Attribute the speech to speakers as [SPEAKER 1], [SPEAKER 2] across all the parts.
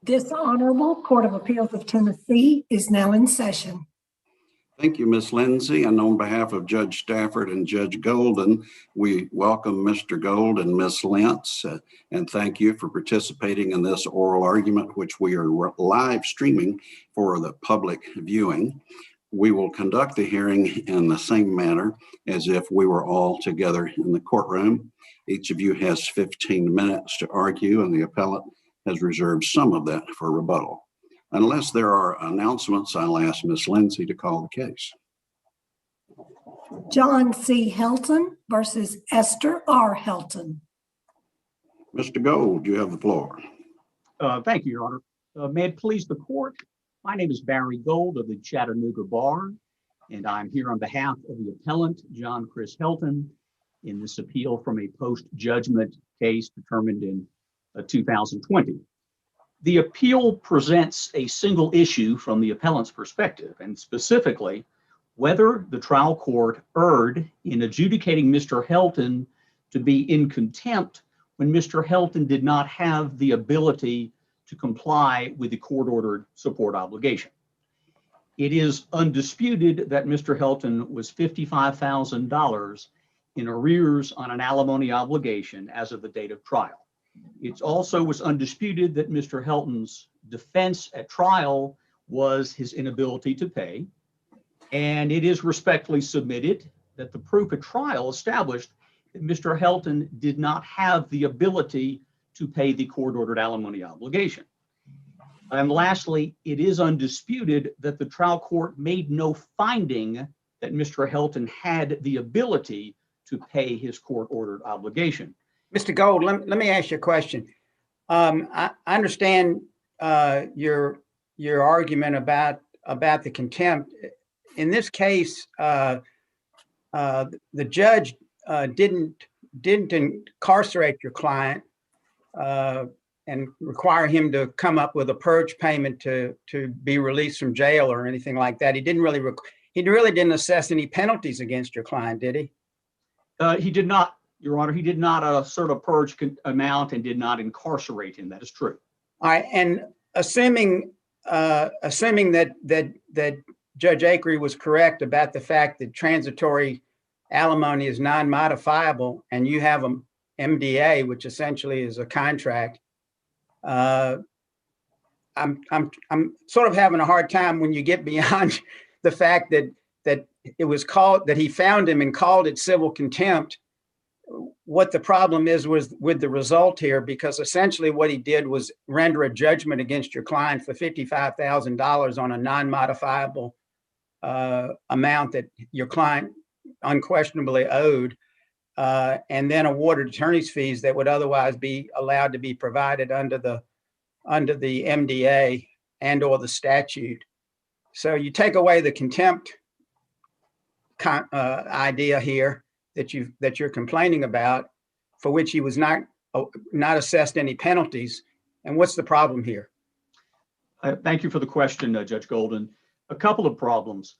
[SPEAKER 1] This Honorable Court of Appeals of Tennessee is now in session.
[SPEAKER 2] Thank you, Ms. Lindsay. And on behalf of Judge Stafford and Judge Golden, we welcome Mr. Gold and Ms. Lentz, and thank you for participating in this oral argument, which we are live streaming for the public viewing. We will conduct the hearing in the same manner as if we were all together in the courtroom. Each of you has 15 minutes to argue, and the appellant has reserved some of that for rebuttal. Unless there are announcements, I'll ask Ms. Lindsay to call the case.
[SPEAKER 1] John C. Helton versus Esther R. Helton.
[SPEAKER 2] Mr. Gold, you have the floor.
[SPEAKER 3] Thank you, Your Honor. May it please the court, my name is Barry Gold of the Chattanooga Bar, and I'm here on behalf of the appellant, John Chris Helton, in this appeal from a post-judgment case determined in 2020. The appeal presents a single issue from the appellant's perspective, and specifically, whether the trial court erred in adjudicating Mr. Helton to be in contempt when Mr. Helton did not have the ability to comply with the court-ordered support obligation. It is undisputed that Mr. Helton was $55,000 in arrears on an alimony obligation as of the date of trial. It also was undisputed that Mr. Helton's defense at trial was his inability to pay, and it is respectfully submitted that the proof at trial established that Mr. Helton did not have the ability to pay the court-ordered alimony obligation. And lastly, it is undisputed that the trial court made no finding that Mr. Helton had the ability to pay his court-ordered obligation.
[SPEAKER 4] Mr. Gold, let me ask you a question. I understand your argument about the contempt. In this case, the judge didn't incarcerate your client and require him to come up with a purge payment to be released from jail or anything like that. He really didn't assess any penalties against your client, did he?
[SPEAKER 3] He did not, Your Honor. He did not assert a purge amount and did not incarcerate him. That is true.
[SPEAKER 4] All right, and assuming that Judge Akery was correct about the fact that transitory alimony is non-modifiable, and you have an MDA, which essentially is a contract, I'm sort of having a hard time when you get beyond the fact that it was called, that he found him and called it civil contempt. What the problem is with the result here, because essentially what he did was render a judgment against your client for $55,000 on a non-modifiable amount that your client unquestionably owed, and then awarded attorney's fees that would otherwise be allowed to be provided under the MDA and or the statute. So you take away the contempt idea here that you're complaining about, for which he was not assessed any penalties. And what's the problem here?
[SPEAKER 3] Thank you for the question, Judge Golden. A couple of problems.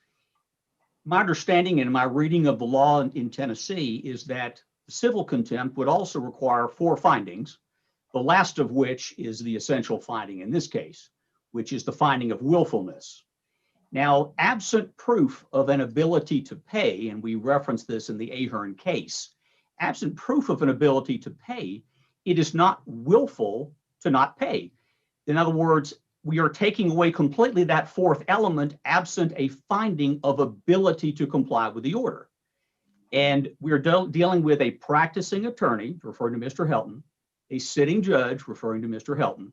[SPEAKER 3] My understanding and my reading of the law in Tennessee is that civil contempt would also require 4 findings, the last of which is the essential finding in this case, which is the finding of willfulness. Now, absent proof of an ability to pay, and we reference this in the Ahern case, absent proof of an ability to pay, it is not willful to not pay. In other words, we are taking away completely that 4th element, absent a finding of ability to comply with the order. And we're dealing with a practicing attorney, referring to Mr. Helton, a sitting judge, referring to Mr. Helton,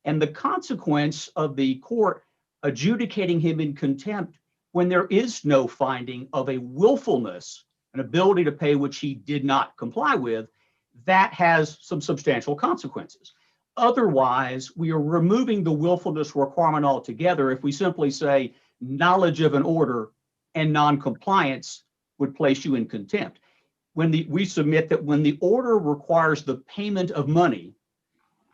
[SPEAKER 3] and the consequence of the court adjudicating him in contempt when there is no finding of a willfulness, an ability to pay which he did not comply with, that has some substantial consequences. Otherwise, we are removing the willfulness requirement altogether if we simply say knowledge of an order and non-compliance would place you in contempt. We submit that when the order requires the payment of money,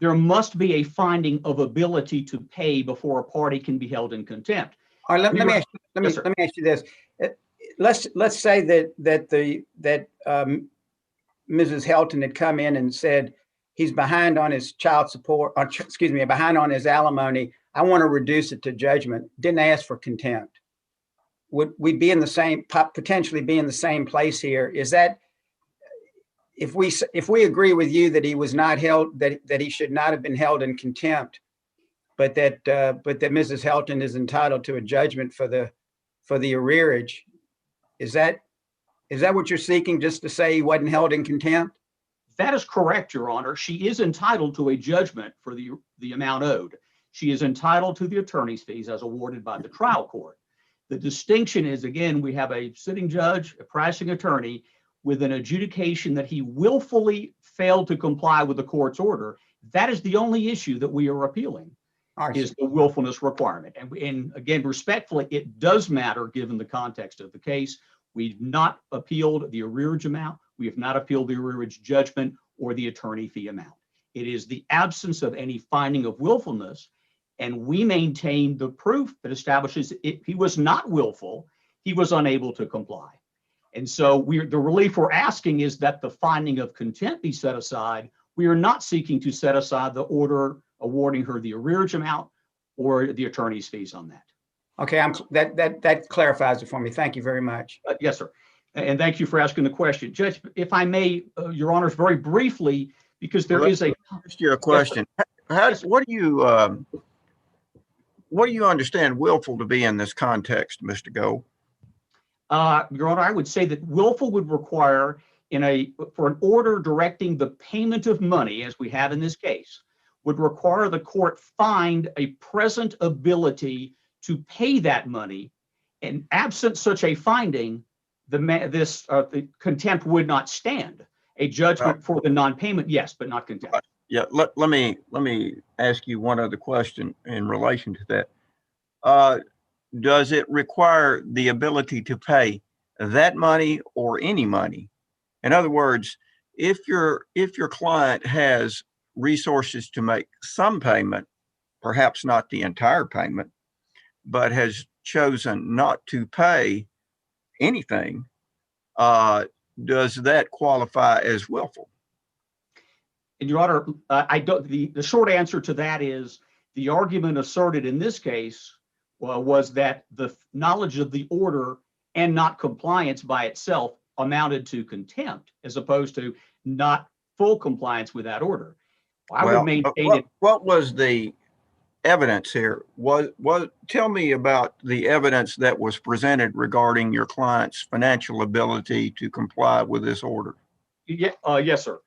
[SPEAKER 3] there must be a finding of ability to pay before a party can be held in contempt.
[SPEAKER 4] All right, let me ask you this. Let's say that Mrs. Helton had come in and said, he's behind on his child support, or excuse me, behind on his alimony. I want to reduce it to judgment. Didn't ask for contempt. Would we be in the same, potentially be in the same place here? Is that, if we agree with you that he was not held, that he should not have been held in contempt, but that Mrs. Helton is entitled to a judgment for the arrearage, is that what you're seeking, just to say he wasn't held in contempt?
[SPEAKER 3] That is correct, Your Honor. She is entitled to a judgment for the amount owed. She is entitled to the attorney's fees as awarded by the trial court. The distinction is, again, we have a sitting judge, a practicing attorney, with an adjudication that he willfully failed to comply with the court's order. That is the only issue that we are appealing, is the willfulness requirement. And again, respectfully, it does matter given the context of the case. We've not appealed the arrearage amount. We have not appealed the arrearage judgment or the attorney fee amount. It is the absence of any finding of willfulness. And we maintain the proof that establishes he was not willful, he was unable to comply. And so the relief we're asking is that the finding of contempt be set aside. We are not seeking to set aside the order awarding her the arrearage amount or the attorney's fees on that.
[SPEAKER 4] Okay, that clarifies it for me. Thank you very much.
[SPEAKER 3] Yes, sir. And thank you for asking the question. Judge, if I may, Your Honors, very briefly, because there is a—
[SPEAKER 5] ask you a question.
[SPEAKER 3] Yes,
[SPEAKER 5] What do you understand willful to be in this context, Mr. Gold?
[SPEAKER 3] Your Honor, I would say that willful would require for an order directing the payment of money, as we have in this case, would require the court find a present ability to pay that money. And absent such a finding, the contempt would not stand. A judgment for the non-payment, yes, but not contempt.
[SPEAKER 5] Yeah, let me ask you one other question in relation to that. Does it require the ability to pay that money or any money? In other words, if your client has resources to make some payment, perhaps not the entire payment, but has chosen not to pay anything, does that qualify as willful?
[SPEAKER 3] And Your Honor, the short answer to that is the argument asserted in this case was that the knowledge of the order and not compliance by itself amounted to contempt, as opposed to not full compliance with that order. I would maintain it.
[SPEAKER 5] What was the evidence here? Tell me about the evidence that was presented regarding your client's financial ability to comply with this order.
[SPEAKER 3] Yes, sir.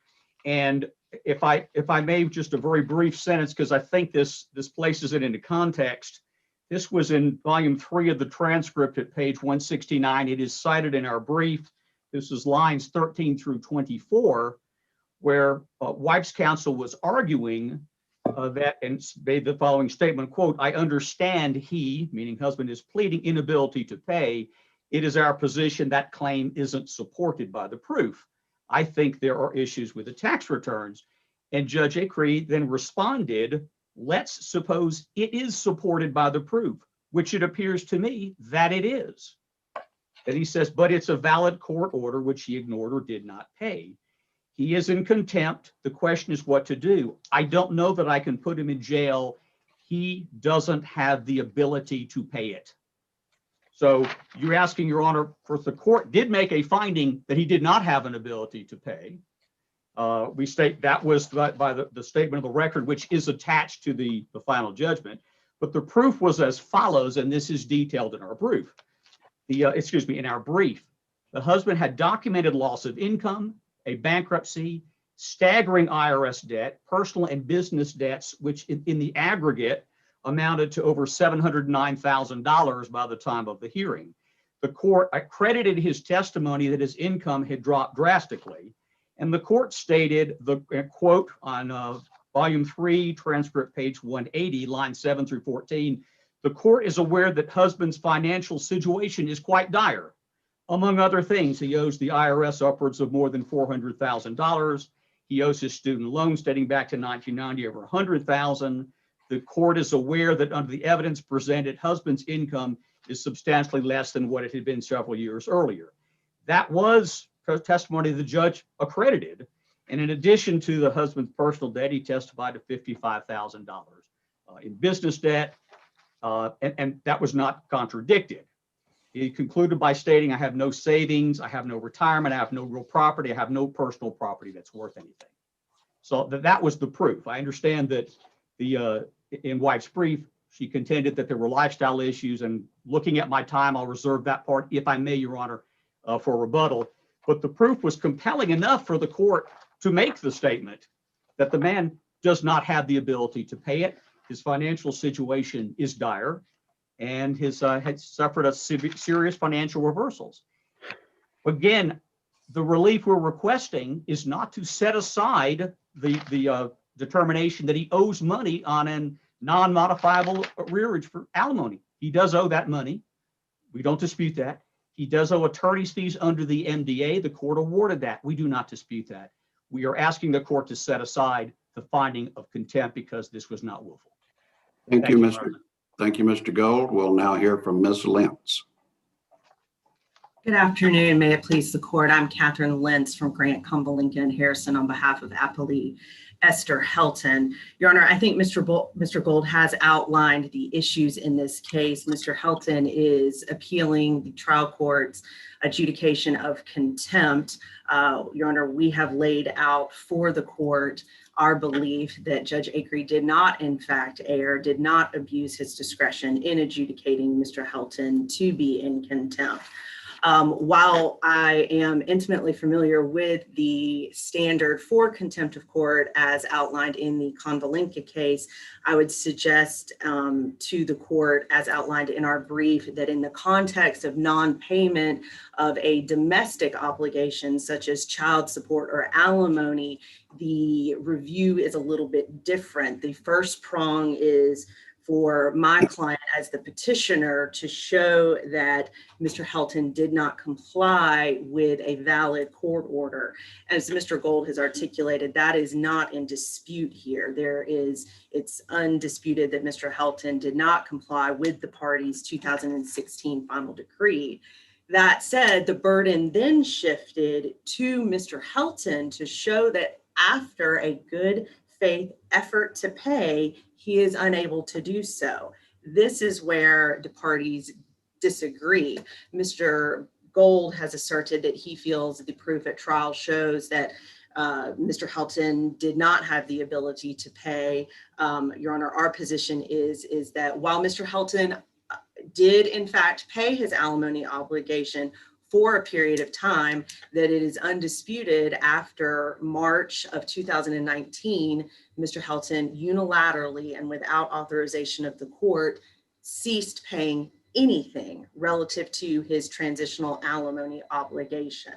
[SPEAKER 3] And if I may, just a very brief sentence, because I think this places it into context. This was in volume 3 of the transcript at page 169. It is cited in our brief. This is lines 13 through 24, where wife's counsel was arguing that and made the following statement, quote, "I understand he," meaning husband, "is pleading inability to pay. It is our position that claim isn't supported by the proof. I think there are issues with the tax returns." And Judge Acree then responded, "Let's suppose it is supported by the proof, which it appears to me that it is." And he says, "But it's a valid court order, which he ignored or did not pay. He is in contempt. The question is what to do. I don't know that I can put him in jail. He doesn't have the ability to pay it." So you're asking, Your Honor, for the court did make a finding that he did not have an ability to pay. We state that was by the statement of the record, which is attached to the final judgment. But the proof was as follows, and this is detailed in our proof. In our brief. The husband had documented loss of income, a bankruptcy, staggering IRS debt, personal and business debts, which in the aggregate amounted to over $709,000 by the time of the hearing. The court accredited his testimony that his income had dropped drastically. And the court stated, the quote on volume 3, transcript page 180, line 7 through 14, "The court is aware that husband's financial situation is quite dire. Among other things, he owes the IRS upwards of more than $400,000. He owes his student loans dating back to 1990 over $100,000. The court is aware that under the evidence presented, husband's income is substantially less than what it had been several years earlier." That was testimony the judge accredited. And in addition to the husband's personal debt, he testified to $55,000 in business debt, and that was not contradicted. He concluded by stating, I have no savings, I have no retirement, I have no real property, I have no personal property that's worth anything. So that was the proof. I understand that in wife's brief, she contended that there were lifestyle issues, and looking at my time, I'll reserve that part, if I may, Your Honor, for rebuttal. But the proof was compelling enough for the court to make the statement that the man does not have the ability to pay it. His financial situation is dire, and his had suffered a serious financial reversals. Again, the relief we're requesting is not to set aside the determination that he owes money on a non-modifiable arrearage for alimony. He does owe that money. We don't dispute that. He does owe attorney's fees under the MDA. The court awarded that. We do not dispute that. We are asking the court to set aside the finding of contempt because this was not willful.
[SPEAKER 2] Thank you, Mr. Gold. We'll now hear from Ms. Lentz.
[SPEAKER 6] Good afternoon. May it please the court. I'm Catherine Lentz from Grant, Cumberland, Lincoln, Harrison on behalf of appellee Esther Helton. Your Honor, I think Mr. Gold has outlined the issues in this case. Mr. Helton is appealing the trial court's adjudication of contempt. Your Honor, we have laid out for the court our belief that Judge Acree did not, in fact, did not abuse his discretion in adjudicating Mr. Helton to be in contempt. While I am intimately familiar with the standard for contempt of court as outlined in the Convalinka case, I would suggest to the court, as outlined in our brief, that in the context of non-payment of a domestic obligation such as child support or alimony, the review is a little bit different. The first prong is for my client as the petitioner to show that Mr. Helton did not comply with a valid court order. As Mr. Gold has articulated, that is not in dispute here. It's undisputed that Mr. Helton did not comply with the party's 2016 final decree. That said, the burden then shifted to Mr. Helton to show that after a good faith effort to pay, he is unable to do so. This is where the parties disagree. Mr. Gold has asserted that he feels the proof at trial shows that Mr. Helton did not have the ability to pay. Your Honor, our position is that while Mr. Helton did in fact pay his alimony obligation for a period of time, that it is undisputed after March of 2019, Mr. Helton unilaterally and without authorization of the court ceased paying anything relative to his transitional alimony obligation.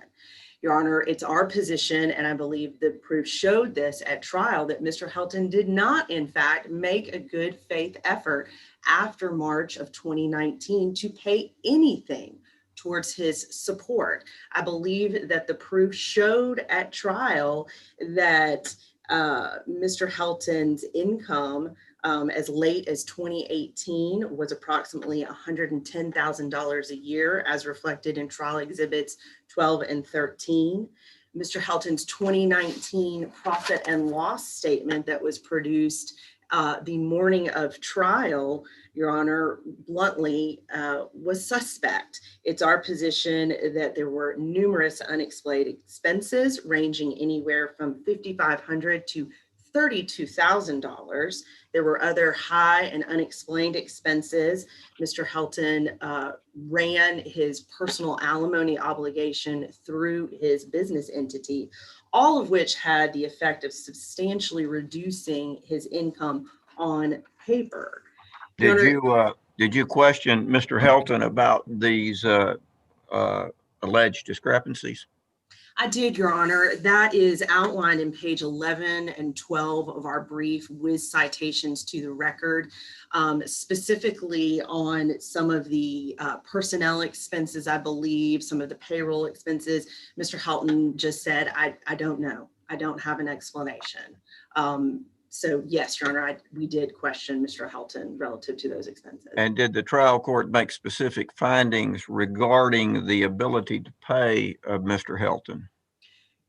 [SPEAKER 6] Your Honor, it's our position, and I believe the proof showed this at trial, that Mr. Helton did not in fact make a good faith effort after March of 2019 to pay anything towards his support. I believe that the proof showed at trial that Mr. Helton's income as late as 2018 was approximately $110,000 a year, as reflected in trial exhibits 12 and 13. Mr. Helton's 2019 profit and loss statement that was produced the morning of trial, Your Honor, bluntly, was suspect. It's our position that there were numerous unexplained expenses ranging anywhere from $5,500 to $32,000. There were other high and unexplained expenses. Mr. Helton ran his personal alimony obligation through his business entity, all of which had the effect of substantially reducing his income on paper.
[SPEAKER 5] Did you question Mr. Helton about these alleged discrepancies?
[SPEAKER 6] I did, Your Honor. That is outlined in page 11 and 12 of our brief with citations to the record, specifically on some of the personnel expenses, I believe, some of the payroll expenses. Mr. Helton just said, I don't know. I don't have an explanation. So yes, Your Honor, we did question Mr. Helton relative to those expenses.
[SPEAKER 5] And did the trial court make specific findings regarding the ability to pay of Mr. Helton?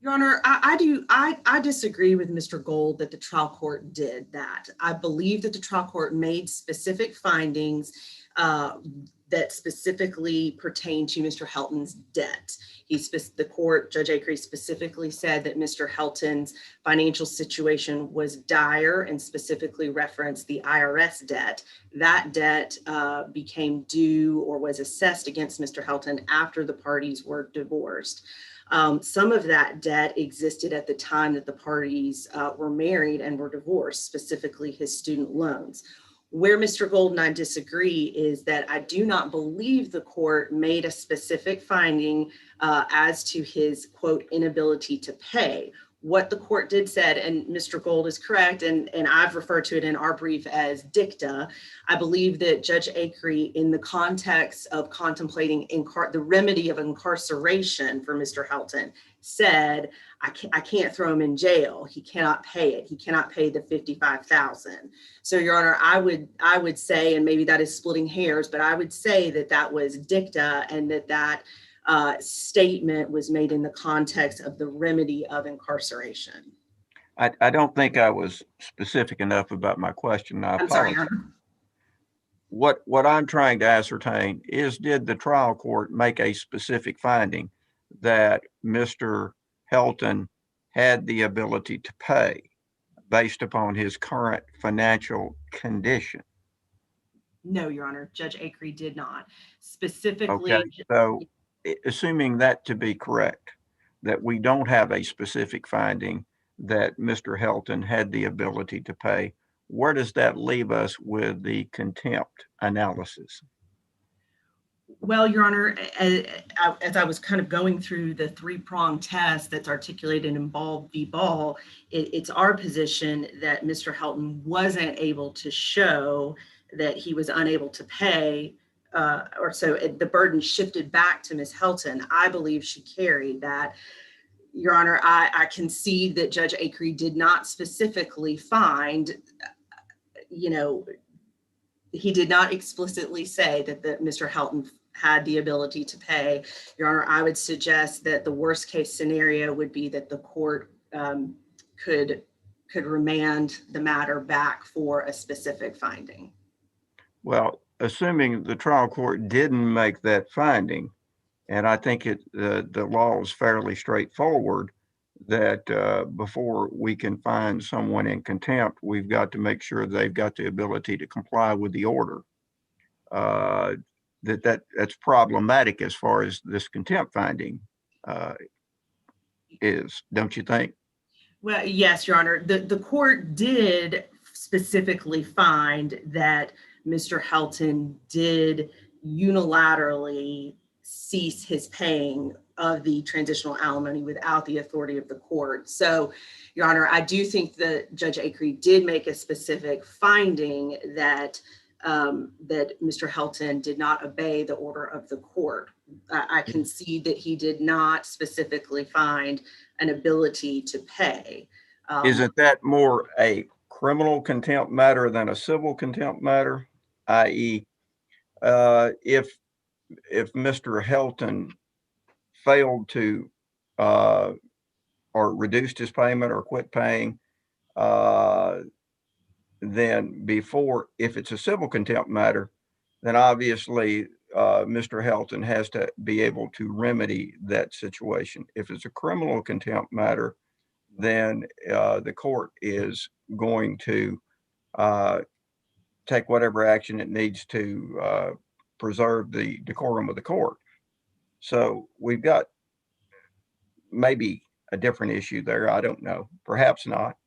[SPEAKER 6] Your Honor, I disagree with Mr. Gold that the trial court did that. I believe that the trial court made specific findings that specifically pertain to Mr. Helton's debt. The court, Judge Acree, specifically said that Mr. Helton's financial situation was dire and specifically referenced the IRS debt. That debt became due or was assessed against Mr. Helton after the parties were divorced. Some of that debt existed at the time that the parties were married and were divorced, specifically his student loans. Where Mr. Gold and I disagree is that I do not believe the court made a specific finding as to his, quote, inability to pay. What the court did said, and Mr. Gold is correct, and I've referred to it in our brief as dicta, I believe that Judge Acree, in the context of contemplating the remedy of incarceration for Mr. Helton, said, I can't throw him in jail. He cannot pay it. He cannot pay the $55,000. So, Your Honor, I would say, and maybe that is splitting hairs, but I would say that that was dicta and that statement was made in the context of the remedy of incarceration.
[SPEAKER 5] I don't think I was specific enough about my question. I
[SPEAKER 6] I'm sorry, Your
[SPEAKER 5] apologize.
[SPEAKER 6] Honor.
[SPEAKER 5] What I'm trying to ascertain is, did the trial court make a specific finding that Mr. Helton had the ability to pay based upon his current financial condition?
[SPEAKER 6] No, Your Honor, Judge Acree did not. Specifically,
[SPEAKER 5] Okay, so assuming that to be correct, that we don't have a specific finding that Mr. Helton had the ability to pay, where does that leave us with the contempt analysis?
[SPEAKER 6] well, Your Honor, as I was kind of going through the three-pronged test that's articulated in Ball v. Ball, it's our position that Mr. Helton wasn't able to show that he was unable to pay, or so the burden shifted back to Ms. Helton. I believe she carried that. Your Honor, I concede that Judge Acree did not specifically find, he did not explicitly say that Mr. Helton had the ability to pay. Your Honor, I would suggest that the worst case scenario would be that the court could remand the matter back for a specific finding.
[SPEAKER 5] Well, assuming the trial court didn't make that finding, and I think the law is fairly straightforward, that before we can find someone in contempt, we've got to make sure they've got the ability to comply with the order. That's problematic as far as this contempt finding is, don't you think?
[SPEAKER 6] Well, yes, Your Honor. The court did specifically find that Mr. Helton did unilaterally cease his paying of the transitional alimony without the authority of the court. So, Your Honor, I do think that Judge Acree did make a specific finding that Mr. Helton did not obey the order of the court. I concede that he did not specifically find an ability to pay.
[SPEAKER 5] Isn't that more a criminal contempt matter than a civil contempt matter? I.e., if Mr. Helton failed to or reduced his payment or quit paying, then before, if it's a civil contempt matter, then obviously Mr. Helton has to be able to remedy that situation. If it's a criminal contempt matter, then the court is going to take whatever action it needs to preserve the decorum of the court. So we've got maybe a different issue there. I don't know. Perhaps not.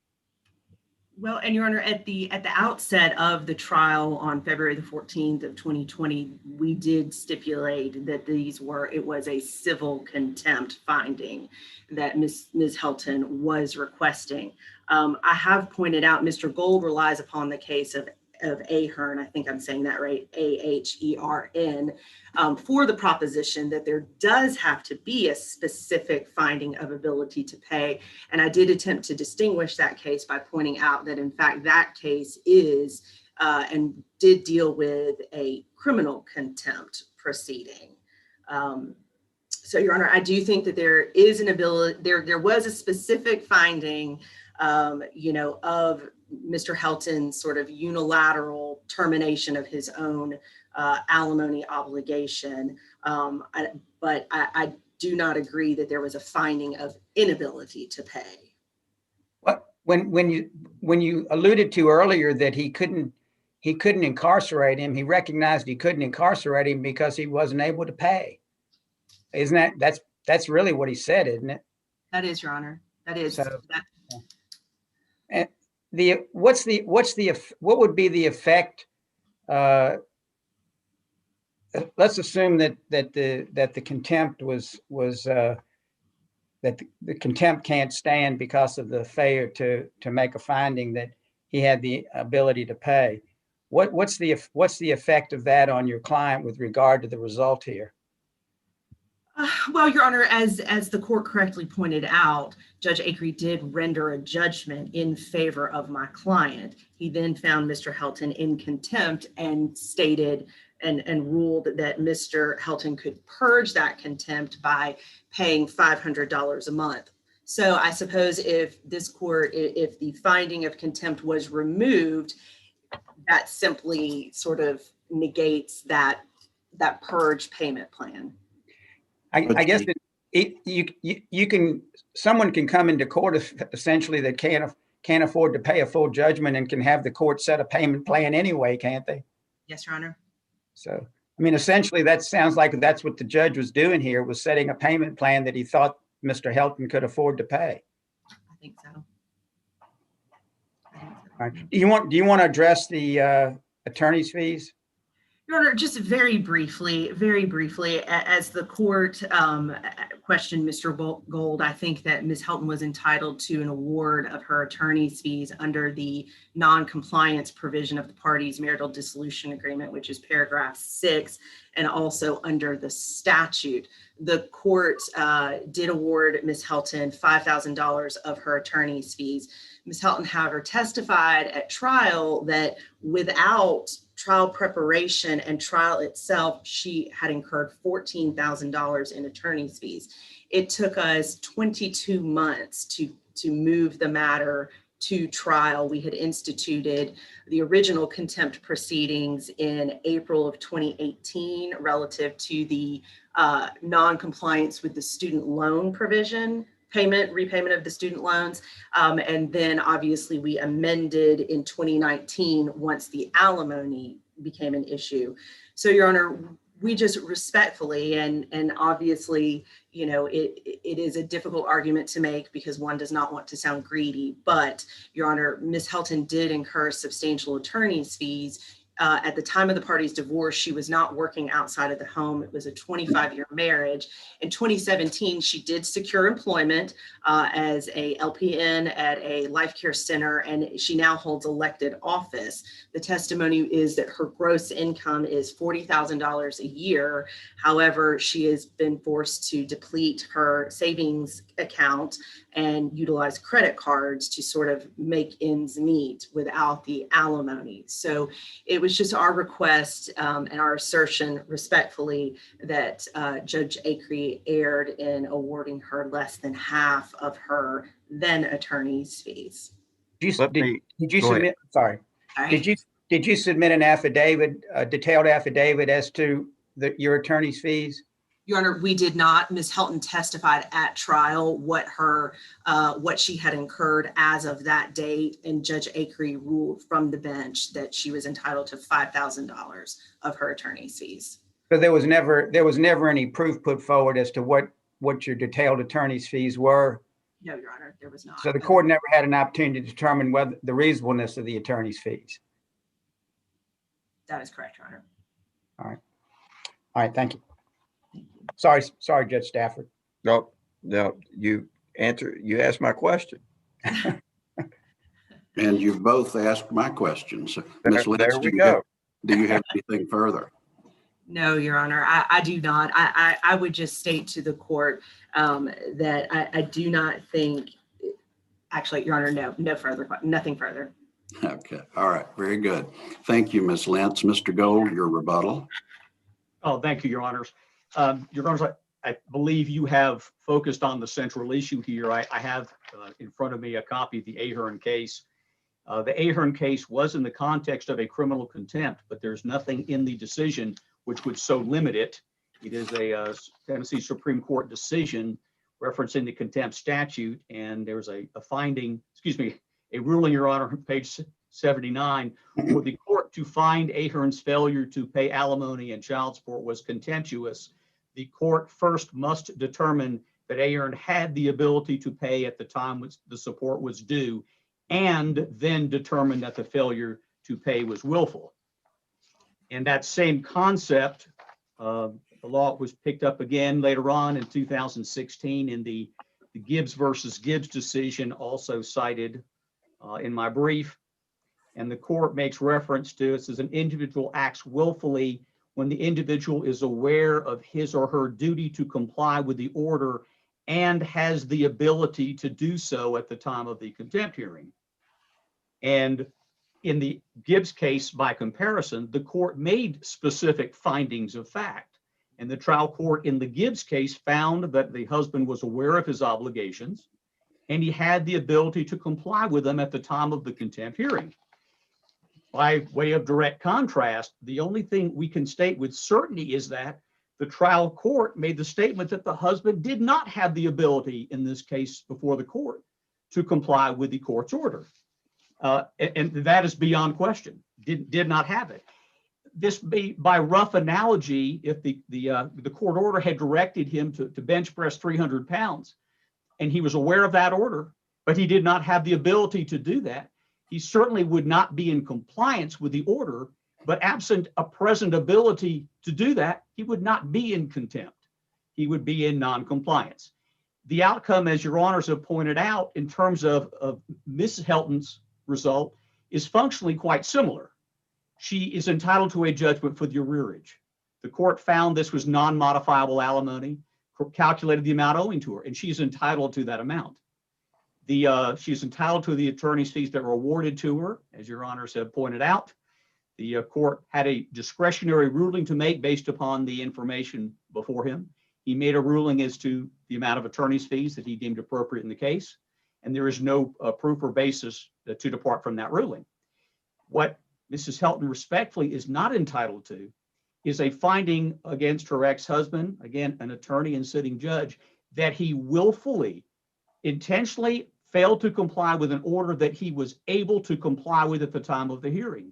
[SPEAKER 6] Well, and Your Honor, at the outset of the trial on February the 14th of 2020, we did stipulate that it was a civil contempt finding that Ms. Helton was requesting. I have pointed out Mr. Gold relies upon the case of Ahern, I think I'm saying that right, Ahern, for the proposition that there does have to be a specific finding of ability to pay. And I did attempt to distinguish that case by pointing out that, in fact, that case is and did deal with a criminal contempt proceeding. So, Your Honor, I do think that there is an ability, there was a specific finding, of Mr. Helton's sort of unilateral termination of his own alimony obligation. But I do not agree that there was a finding of inability to pay.
[SPEAKER 4] What, when you alluded to earlier that he couldn't incarcerate him, he recognized he couldn't incarcerate him because he wasn't able to pay. Isn't that's really what he said, isn't it?
[SPEAKER 6] That is, Your Honor. That is.
[SPEAKER 4] So, and what would be the effect? Let's assume that the contempt was that the contempt can't stand because of the failure to make a finding that he had the ability to pay. What's the effect of that on your client with regard to the result here?
[SPEAKER 6] Well, Your Honor, as the court correctly pointed out, Judge Acree did render a judgment in favor of my client. He then found Mr. Helton in contempt and stated and ruled that Mr. Helton could purge that contempt by paying $500 a month. So I suppose if this court, if the finding of contempt was removed, that simply sort of negates that purge payment plan.
[SPEAKER 4] I guess someone can come into court essentially that can't afford to pay a full judgment and can have the court set a payment plan anyway, can't they?
[SPEAKER 6] Yes, Your Honor.
[SPEAKER 4] So, I mean, essentially that sounds like that's what the judge was doing here, was setting a payment plan that he thought Mr. Helton could afford to pay.
[SPEAKER 6] I think so.
[SPEAKER 4] All right. Do you want to address the attorney's fees?
[SPEAKER 6] Your Honor, just very briefly, as the court questioned Mr. Gold, I think that Ms. Helton was entitled to an award of her attorney's fees under the non-compliance provision of the parties' marital dissolution agreement, which is paragraph 6, and also under the statute. The court did award Ms. Helton $5,000 of her attorney's fees. Ms. Helton, however, testified at trial that without trial preparation and trial itself, she had incurred $14,000 in attorney's fees. It took us 22 months to move the matter to trial. We had instituted the original contempt proceedings in April of 2018 relative to the non-compliance with the student loan provision, repayment of the student loans. And then obviously we amended in 2019 once the alimony became an issue. So, Your Honor, we just respectfully, and obviously, it is a difficult argument to make because one does not want to sound greedy, but Your Honor, Ms. Helton did incur substantial attorney's fees. At the time of the party's divorce, she was not working outside of the home. It was a 25-year marriage. In 2017, she did secure employment as a LPN at a life care center, and she now holds elected office. The testimony is that her gross income is $40,000 a year. However, she has been forced to deplete her savings account and utilize credit cards to sort of make ends meet without the alimony. So it was just our request and our assertion respectfully that Judge Acree erred in awarding her less than half of her then attorney's fees.
[SPEAKER 4] Did you submit? Sorry. Did you submit an affidavit, a detailed affidavit as to your attorney's fees?
[SPEAKER 6] Your Honor, we did not. Ms. Helton testified at trial what she had incurred as of that date, and Judge Acree ruled from the bench that she was entitled to $5,000 of her attorney's fees.
[SPEAKER 4] So there was never any proof put forward as to what your detailed attorney's fees were?
[SPEAKER 6] No, Your Honor, there was not.
[SPEAKER 4] So the court never had an opportunity to determine whether the reasonableness of the attorney's fees?
[SPEAKER 6] That is correct, Your Honor.
[SPEAKER 4] All right, thank you. Sorry, Judge Stafford.
[SPEAKER 5] No, you asked my question.
[SPEAKER 2] And you've both asked my questions. Ms. Lentz,
[SPEAKER 5] There we go.
[SPEAKER 2] Do you have anything further?
[SPEAKER 6] No, Your Honor, I do not. I would just state to the court that I do not think, actually, Your Honor, no further, nothing further.
[SPEAKER 2] Okay, all right, very good. Thank you, Ms. Lentz. Mr. Gold, your rebuttal.
[SPEAKER 3] Oh, thank you, Your Honors. Your Honors, I believe you have focused on the central issue here. I have in front of me a copy of the Ahern case. The Ahern case was in the context of a criminal contempt, but there's nothing in the decision which would so limit it. It is a Tennessee Supreme Court decision referencing the contempt statute, and there's a finding, excuse me, a ruling, Your Honor, page 79, for the court to find Ahern's failure to pay alimony and child support was contemptuous. The court first must determine that Ahern had the ability to pay at the time which the support was due, and then determine that the failure to pay was willful. And that same concept, the law was picked up again later on in 2016 in the Gibbs versus Gibbs decision, also cited in my brief. And the court makes reference to it as an individual acts willfully when the individual is aware of his or her duty to comply with the order and has the ability to do so at the time of the contempt hearing. And in the Gibbs case, by comparison, the court made specific findings of fact. And the trial court in the Gibbs case found that the husband was aware of his obligations and he had the ability to comply with them at the time of the contempt hearing. By way of direct contrast, the only thing we can state with certainty is that the trial court made the statement that the husband did not have the ability in this case before the court to comply with the court's order. And that is beyond question, did not have it. This be by rough analogy, if the court order had directed him to bench press 300 pounds and he was aware of that order, but he did not have the ability to do that, he certainly would not be in compliance with the order, but absent a present ability to do that, he would not be in contempt. He would be in non-compliance. The outcome, as your honors have pointed out, in terms of Mrs. Helton's result is functionally quite similar. She is entitled to a judgment for the arrearage. The court found this was non-modifiable alimony, calculated the amount owing to her, and she's entitled to that amount. She's entitled to the attorney's fees that were awarded to her, as your honors have pointed out. The court had a discretionary ruling to make based upon the information before him. He made a ruling as to the amount of attorney's fees that he deemed appropriate in the case, and there is no proof or basis to depart from that ruling. What Mrs. Helton respectfully is not entitled to is a finding against her ex-husband, again, an attorney and sitting judge, that he willfully, intentionally failed to comply with an order that he was able to comply with at the time of the hearing.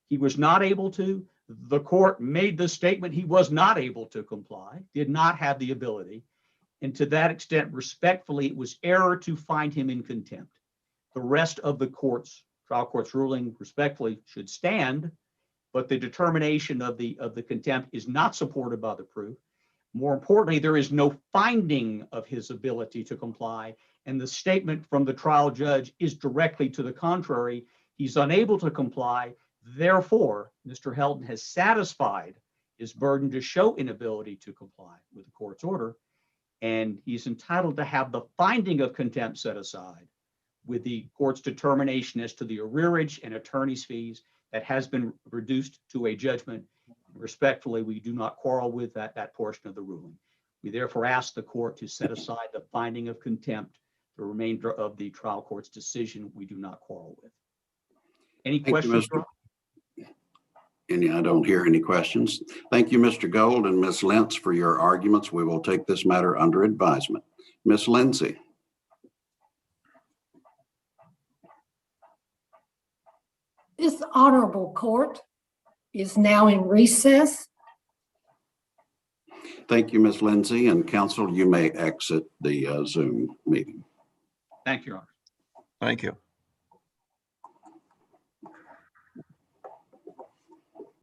[SPEAKER 3] He was not able to. The court made the statement he was not able to comply, did not have the ability. And to that extent, respectfully, it was error to find him in contempt. The rest of the trial court's ruling respectfully should stand, but the determination of the contempt is not supported by the proof. More importantly, there is no finding of his ability to comply, and the statement from the trial judge is directly to the contrary. He's unable to comply. Therefore, Mr. Helton has satisfied his burden to show inability to comply with the court's order, and he's entitled to have the finding of contempt set aside with the court's determination as to the arrearage and attorney's fees that has been reduced to a judgment. Respectfully, we do not quarrel with that portion of the ruling. We therefore ask the court to set aside the finding of contempt. The remainder of the trial court's decision, we do not quarrel with. Any questions?
[SPEAKER 2] I don't hear any questions. Thank you, Mr. Gold and Ms. Lentz, for your arguments. We will take this matter under advisement. Ms. Lindsay.
[SPEAKER 1] This honorable court is now in recess.
[SPEAKER 2] Thank you, Ms. Lindsay, and counsel, you may exit the Zoom meeting.
[SPEAKER 3] Thank you, Your Honor.
[SPEAKER 5] Thank you.